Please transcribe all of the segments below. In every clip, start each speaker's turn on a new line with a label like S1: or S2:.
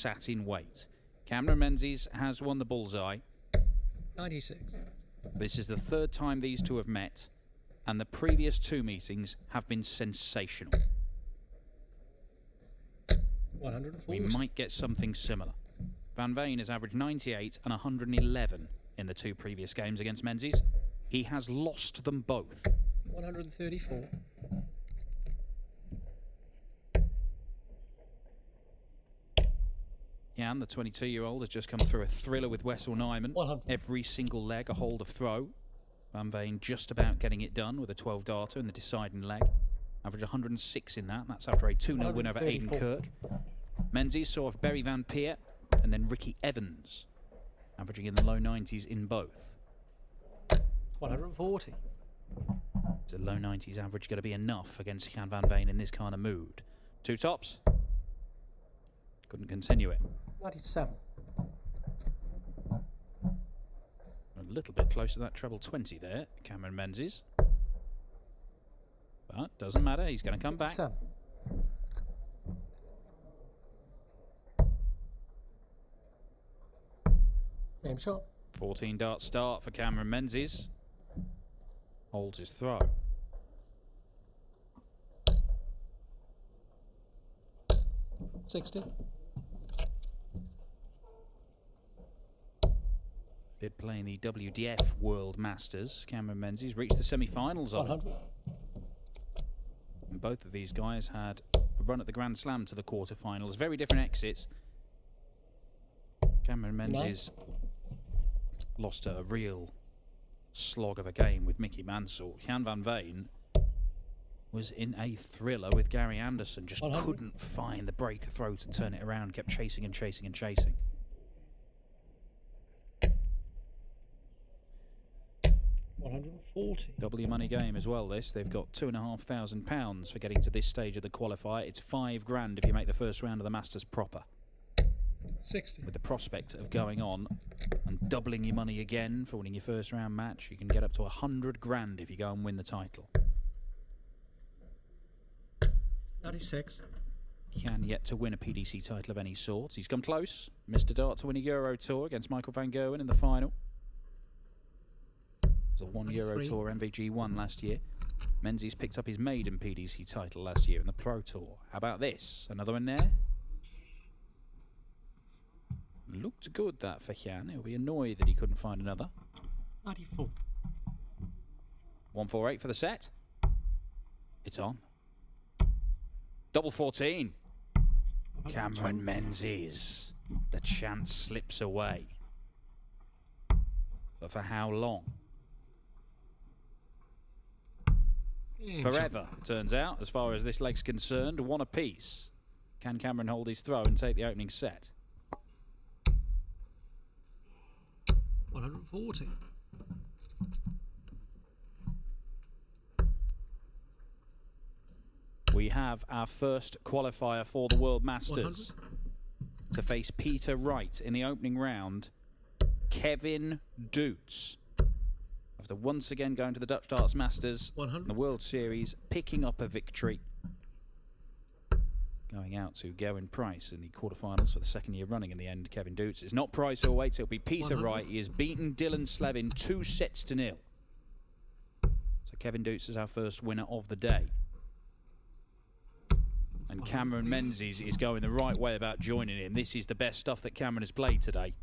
S1: sat in wait. Cameron Menzies has won the bullseye.
S2: 96.
S1: This is the third time these two have met, and the previous two meetings have been sensational.
S2: 140.
S1: We might get something similar. Van Veen has averaged 98 and 111 in the two previous games against Menzies. He has lost them both.
S2: 134.
S1: Gian, the 22-year-old, has just come through a thriller with Wessel Nyman.
S2: 100.
S1: Every single leg a hold of throw. Van Veen just about getting it done with a 12-darter in the deciding leg. Average 106 in that. That's after a 2-0 win over Aidan Kirk. Menzies saw off Berry Van Peer and then Ricky Evans, averaging in the low 90s in both.
S2: 140.
S1: Is a low 90s average going to be enough against Gian Van Veen in this kind of mood? Two tops. Couldn't continue it.
S2: 97.
S1: A little bit close to that treble 20 there, Cameron Menzies. But doesn't matter, he's going to come back.
S2: 7. Game shot.
S1: 14 dart start for Cameron Menzies. Holds his throw.
S2: $60.
S1: Did play in the WDF World Masters. Cameron Menzies reached the semi-finals of it. And both of these guys had a run at the Grand Slam to the quarterfinals. Very different exits. Cameron Menzies lost a real slog of a game with Mickey Mansell. Gian Van Veen was in a thriller with Gary Anderson. Just couldn't find the breaker throw to turn it around. Kept chasing and chasing and chasing.
S2: 140.
S1: Double your money game as well, this. They've got £2,500 for getting to this stage of the qualifier. It's £5,000 if you make the first round of the Masters proper.
S2: 60.
S1: With the prospect of going on and doubling your money again for winning your first round match, you can get up to £100,000 if you go and win the title.
S2: 96.
S1: Gian yet to win a PDC title of any sort. He's come close. Mr. Dart to win a Euro Tour against Michael van Gerwen in the final. It was a 1 Euro Tour MVG1 last year. Menzies picked up his maiden PDC title last year in the Pro Tour. How about this? Another one there? Looked good, that, for Gian. He'll be annoyed that he couldn't find another.
S2: 94.
S1: 148 for the set. It's on. Double 14. Cameron Menzies. The chance slips away. But for how long? Forever, it turns out, as far as this leg's concerned. One apiece. Can Cameron hold his throw and take the opening set?
S2: 140.
S1: We have our first qualifier for the World Masters.
S2: 100.
S1: To face Peter Wright in the opening round. Kevin Doots. After once again going to the Dutch Darts Masters,
S2: 100.
S1: the World Series, picking up a victory. Going out to Gerwyn Price in the quarterfinals for the second year running in the end. Kevin Doots. It's not Price who waits, it'll be Peter
S2: 100.
S1: Wright. He has beaten Dylan Slevin 2-0. So Kevin Doots is our first winner of the day. And Cameron Menzies is going the right way about joining him. This is the best stuff that Cameron has played today.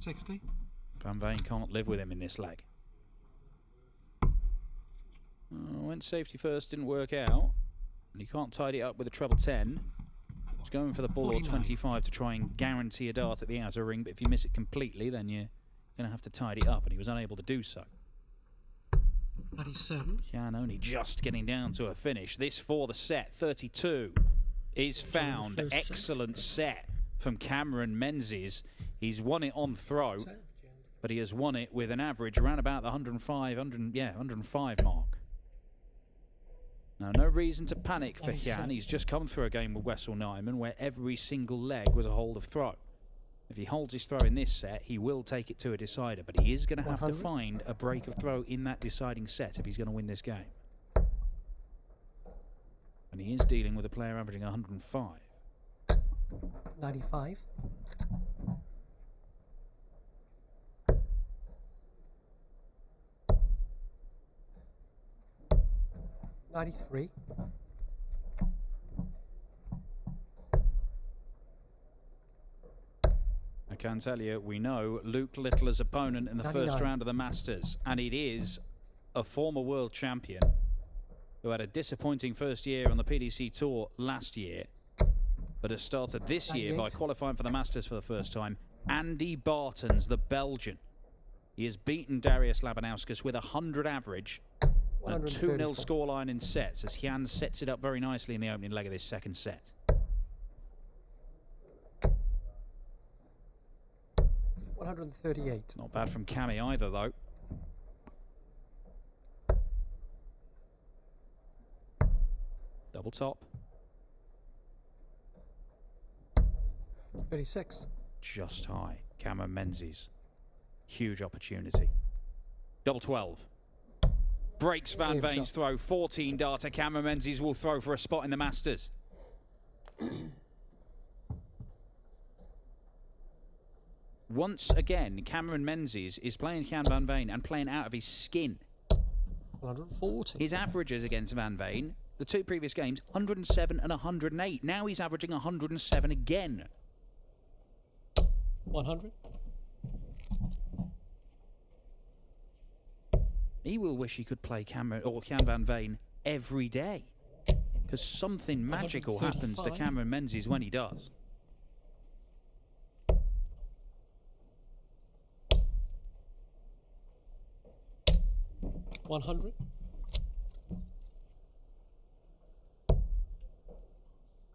S2: 60.
S1: Van Veen can't live with him in this leg. Went safety first, didn't work out. And he can't tidy it up with a treble 10. He's going for the ball or 25 to try and guarantee a dart at the outer ring, but if you miss it completely, then you're going to have to tidy it up, and he was unable to do so.
S2: 97.
S1: Gian only just getting down to a finish. This for the set. 32 is found. Excellent set from Cameron Menzies. He's won it on throw, but he has won it with an average around about the 105 mark. Now, no reason to panic for Gian. He's just come through a game with Wessel Nyman where every single leg was a hold of throw. If he holds his throw in this set, he will take it to a decider, but he is going to have to find a break of throw in that deciding set if he's going to win this game. And he is dealing with a player averaging 105.
S2: 95. 93.
S1: 'I can tell you, we know Luke Littler's opponent in the
S2: 99.
S1: first round of the Masters, and it is a former world champion who had a disappointing first year on the PDC Tour last year, but has started this year by
S2: 98.
S1: qualifying for the Masters for the first time. Andy Bartons, the Belgian. He has beaten Darius Labanauskas with 100 average and a 2-0 scoreline in sets, as Gian sets it up very nicely in the opening leg of this second set.
S2: 138.
S1: Not bad from Cami either, though. Double top.
S2: 36.
S1: Just high. Cameron Menzies. Huge opportunity. Double 12. Breaks Van Veen's throw. 14 darter. Cameron Menzies will throw for a spot in the Masters. Once again, Cameron Menzies is playing Gian Van Veen and playing out of his skin.
S2: 140.
S1: His averages against Van Veen, the two previous games, 107 and 108. Now he's averaging 107 again.
S2: 100.
S1: He will wish he could play Cameron or Gian Van Veen every day, because something magical happens to Cameron Menzies when he does.
S2: 100.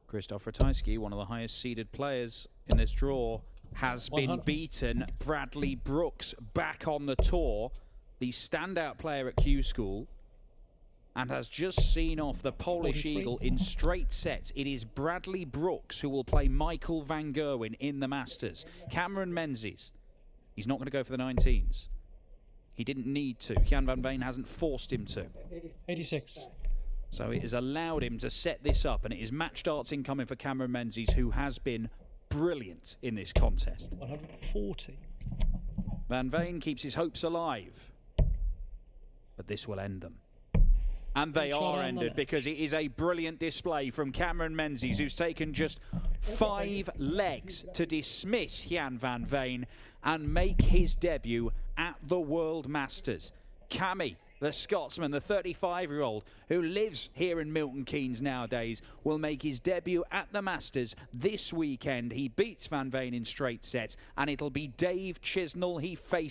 S1: Krzysztof Ratajski, one of the highest seeded players in this draw, has been beaten. Bradley Brooks back on the tour, the standout player at Q School, and has just seen off the Polish
S2: 43.
S1: Eagle in straight sets. It is Bradley Brooks who will play Michael van Gerwen in the Masters. Cameron Menzies, he's not going to go for the 19s. He didn't need to. Gian Van Veen hasn't forced him to.
S2: 86.
S1: So it has allowed him to set this up, and it is match darts incoming for Cameron Menzies, who has been brilliant in this contest.
S2: 140.
S1: Van Veen keeps his hopes alive, but this will end them. And they are ended, because it is a brilliant display from Cameron Menzies, who's taken just 5 legs to dismiss Gian Van Veen and make his debut at the World Masters. Cami, the Scotsman, the 35-year-old who lives here in Milton Keynes nowadays, will make his debut at the Masters this weekend. He beats Van Veen in straight sets, and it'll be Dave Chisnell he faces